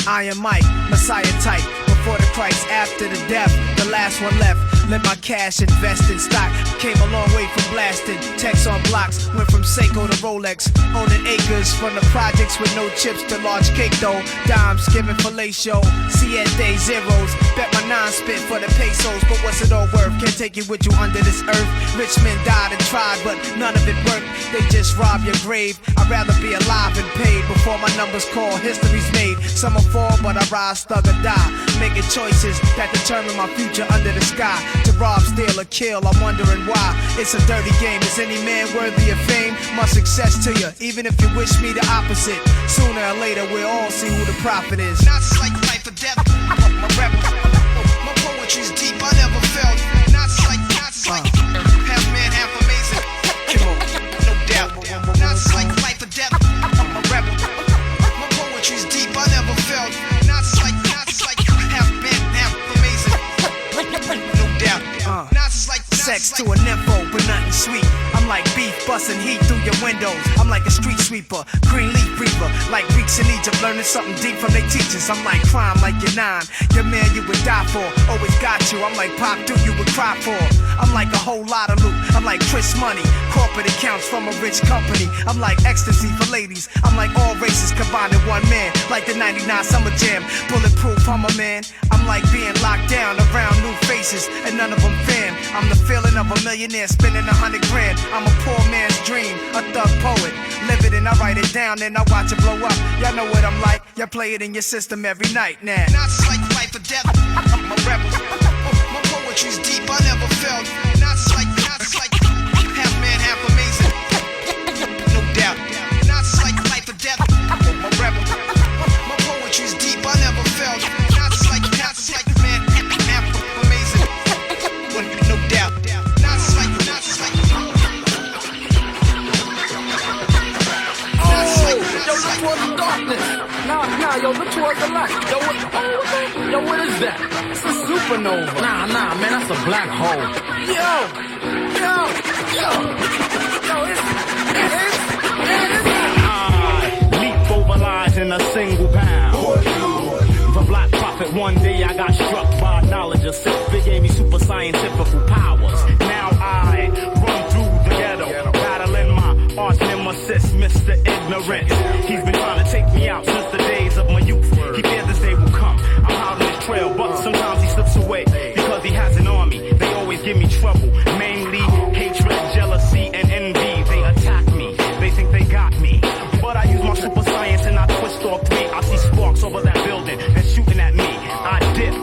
Iron Mike, Messiah type. Before the Christ, after the death, the last one left. Let my cash invest in stock. Came a long way from blasting. Text on blocks, went from Seiko to Rolex. Owning acres from the projects with no chips to large cake dough. Dimes giving fellatio, siete zeros. Bet my nine spit for the pesos, but what's it all worth? Can't take you with you under this earth. Rich men died and tried, but none of it worked. They just rob your grave. I'd rather be alive and paid before my numbers call. History's made. Some will fall, but I rise, thug or die. Making choices that determine my future under the sky. To rob, steal, or kill, I'm wondering why. It's a dirty game. Is any man worthy of fame? Much success to you, even if you wish me the opposite. Sooner or later, we'll all see who the prophet is. Nazis like life or death. My rap, my poetry's deep, I never felt. Nazis like half man, half amazing. Come on, no doubt. Nazis like life or death. My rap, my poetry's deep, I never felt. Nazis like half man, half amazing. No doubt. Sex to a nympho, but nothing sweet. I'm like beef busting heat through your windows. I'm like a street sweeper, green leaf breather. Like Greeks in Egypt, learning something deep from their teachers. I'm like crime, like you're 9. Your man you would die for, always got you. I'm like Pop Dude, you would cry for. I'm like a whole lot of loot. I'm like Chris Money, corporate accounts from a rich company. I'm like ecstasy for ladies. I'm like all races combined in one man. Like the 99 Summer Jam, bulletproof, I'm a man. I'm like being locked down around new faces, and none of them fam. I'm the feeling of a millionaire spending 100 grand. I'm a poor man's dream, a thug poet. Live it and I write it down and I watch it blow up. Y'all know what I'm like, y'all play it in your system every night now. Nazis like life or death, I'm a rebel. My poetry's deep, I never felt. Nazis like half man, half amazing. No doubt. Nazis like life or death, I'm a rebel. My poetry's deep, I never felt. Nazis like man, half amazing. No doubt. Nazis like. Yo, look towards the darkness. Nah, yo, look towards the light. Yo, what is that? It's a supernova. Nah, man, that's a black hole. I leap over lies in a single pound. The Black Prophet, one day I got struck by knowledge of self. They gave me super scientific powers. Now I run through the ghetto, battling my arch nemesis, Mr. Ignorance. He's been trying to take me out since the days of my youth. He feared this day will come. I'm out on his trail, but sometimes he slips away because he has an army. They always give me trouble, mainly hatred, jealousy, and envy. They attack me, they think they got me, but I use my super science and I twist off 3. I see sparks over that building and shooting at me. I dip,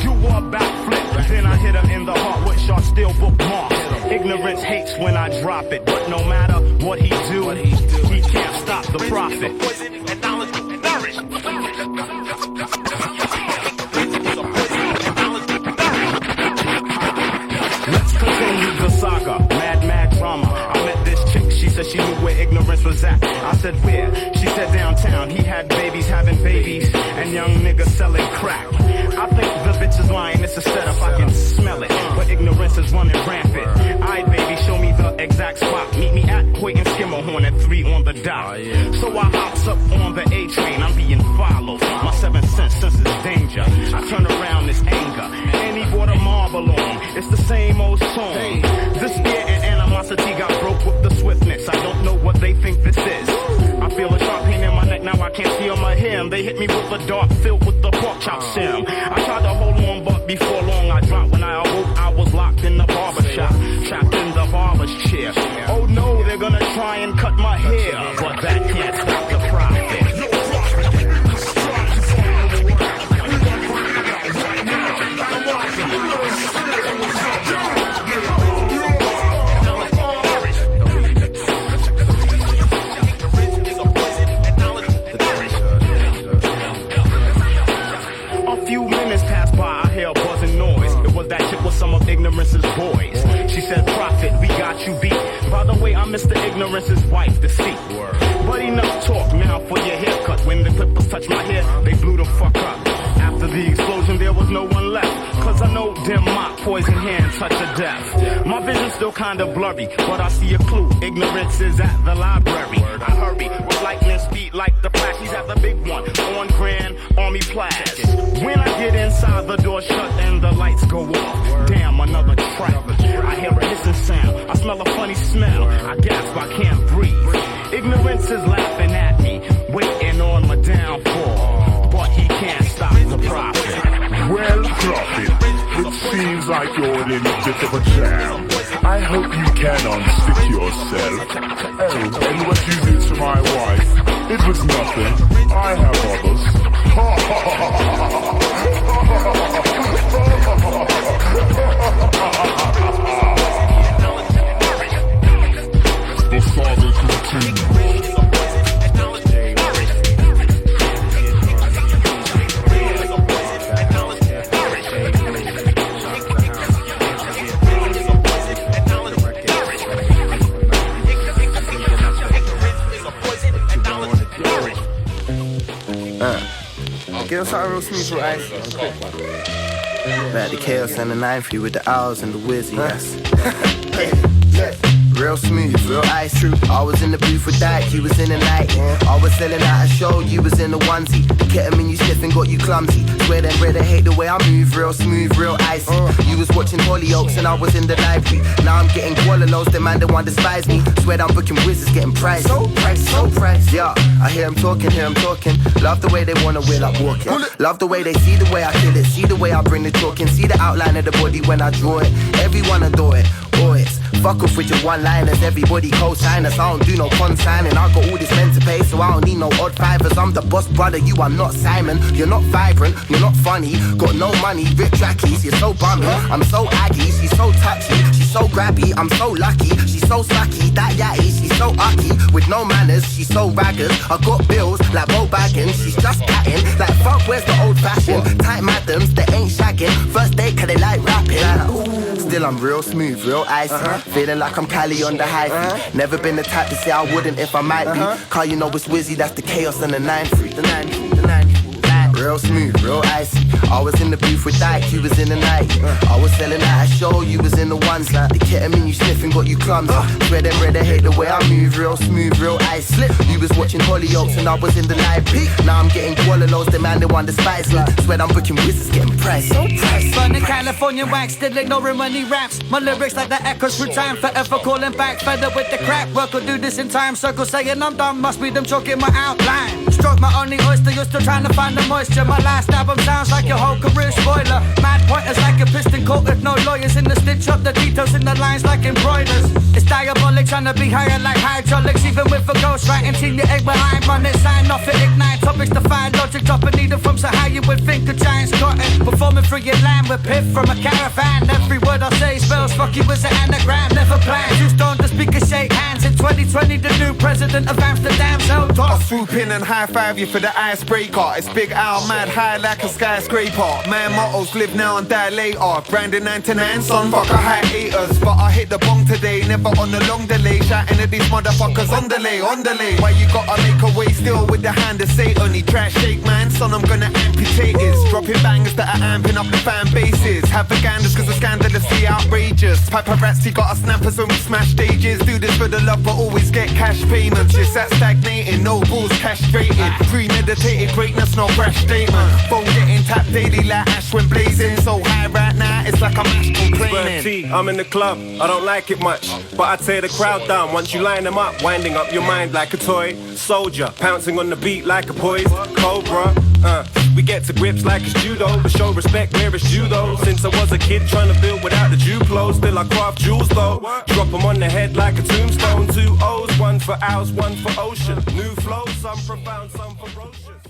do a backflip, then I hit him in the heart with sharp steel bookmarks. Ignorance hates when I drop it, but no matter what he do, he can't stop the prophet. Poison and knowledge nourish. Let's continue the saga, mad drama. I met this chick, she said she knew where ignorance was at. I said where? She said downtown. He had babies having babies, and young niggas selling crack. I think the bitch is lying, it's a setup, I can smell it, but ignorance is running rampant. Aight baby, show me the exact spot. Meet me at Hoyt and Skimmerhorn at 3 on the dot. So I hops up on the A train, I'm being followed. My 7th sense senses danger. I turn around this anger, and he bought a mob same old song. This fear and animosity got broke with the swiftness. I don't know what they think this is. I feel a sharp pain in my neck, now I can't feel my hem. They hit me with a dart filled with the pork chop stem. I tried to hold on, but before long I dropped. When I awoke, I was locked in the barber shop, trapped in the barber's chair. Oh no, they're gonna try and cut my hair, but that can't stop the profit. Some of ignorance's boys. She said, Prophet, we got you beat. By the way, I'm Mr. Ignorance's wife, deceit. But enough talk now for your haircut. When the clippers touched my hair, they blew the fuck up. After the explosion, there was no one left. Cause I know dim mop, poison hand, touch of death. My vision's still kinda blurry, but I see a clue. Ignorance is at the library. I hurry with lightning speed like the Flash. He's at the big one on Grand Army Plaza. When I get inside, the door shut and the lights go off. Damn, another trap. I hear a hissing sound. I smell a funny smell. I gasp, I can't breathe. Ignorance is laughing at me, waiting on my downfall. But he can't stop the profit. Well, Prophet, it seems like you're in a bit of a jam. I hope you can unstick yourself. Oh, and what you did to my wife, it was nothing. I have others. The saga continues. Give us something real smooth for ice. Back the chaos and the 9-3 with the owls and the whiz, yes. Real smooth, real ice, true. I was in the booth with Dyke, you was in the night. I was selling out a show, you was in the onesie. Ketamine you sniffing, got you clumsy. Swear them brother hate the way I move, real smooth, real icy. You was watching Hollyoaks and I was in the library. Now I'm getting Gualalos, the man that one despise me. Swear I'm booking wizards, getting priced. So priced. Yeah, I hear him talking. Love the way they wanna wheel up walking. Love the way they see the way I kill it, see the way I bring the talking, see the outline of the body when I draw it. Everyone adore it, always. Fuck off with your one-liners, everybody co-sign us. I don't do no consigning, I got all this men to pay, so I don't need no odd fivers. I'm the boss brother, you are not Simon. You're not vibrant, you're not funny. Got no money, rip trackies, you're so bummy. I'm so aggy, she's so touchy. She's so grabby, I'm so lucky. She's so sucky, that yatty, she's so ucky. With no manners, she's so ragged. I got bills like Bo Baggins, she's just catting. Like fuck, where's the old fashioned? Tight madams, they ain't shagging. First date, cause they like rapping. Still I'm real smooth, real icy. Feeling like I'm Cali on the high feet. Never been the type to say I wouldn't if I might be. Cause you know it's Wizzy, that's the chaos and the 9-3. The 9-3. Real smooth, real icy. I was in the booth with Dyke, you was in the night. I was selling out a show, you was in the ones. Like the ketamine you sniffing got you clumsy. Swear them red, they hate the way I move. Real smooth, real icy. You was watching Hollyoaks and I was in the live peak. Now I'm getting Gualalos, the man that one despise me. Swear I'm booking wizards, getting priced. So priced. Burning California wax, still ignoring when he raps. My lyrics like the echoes through time, forever calling back. Fed up with the crap, work will do this in time. Circle saying I'm done, must be them choking my outline. Stroke my only oyster, you're still trying to find the moisture. My last album sounds like your whole career spoiler. Mad pointers like a piston coated, no lawyers in the stitch up the details in the lines like embroiders. It's diabolic trying to be higher like hydraulics. Even with a ghostwriting team, you ain't behind on it. Sign off it, ignite topics to find logic. Drop a needle from so high you would think a giant's cotton. Performing through your land with piff from a caravan. Every word I say spells fuck you as an anagram. Never planned, you stone the speaker shake hands. In 2020 the new president of Amsterdam's held I off. swoop in and high five you for the icebreaker. It's Big Al, mad high like a skyscraper. Man mottos, live now and die later. Brandon 99, son, fuck a hiatus. But I hit the bong today, never on a long delay. Shouting at these motherfuckers on delay. Why you gotta make a way still with the hand of Satan? He try shake man, son, I'm gonna amputate his. Dropping bangers that are amping up the fan bases. Have vegandas cause the scandalously outrageous. Paparazzi got us snappers when we smash stages. Do this for the love but all always get cash payments. It's that stagnating, no balls castrated. Premeditated greatness, no crash statement. Phone getting tapped daily like ash when blazing. So high right now, it's like I'm ash complaining. I'm in the club, I don't like it much, but I tear the crowd down once you line them up. Winding up your mind like a toy soldier, pouncing on the beat like a poise cobra. We get to grips like it's judo, but show respect where it's due though. Since I was a kid trying to build without the Duplo, still I craft jewels though. Drop them on the head like a tombstone. 2 O's, one for ours, one for ocean. New flows, some profound, some ferocious.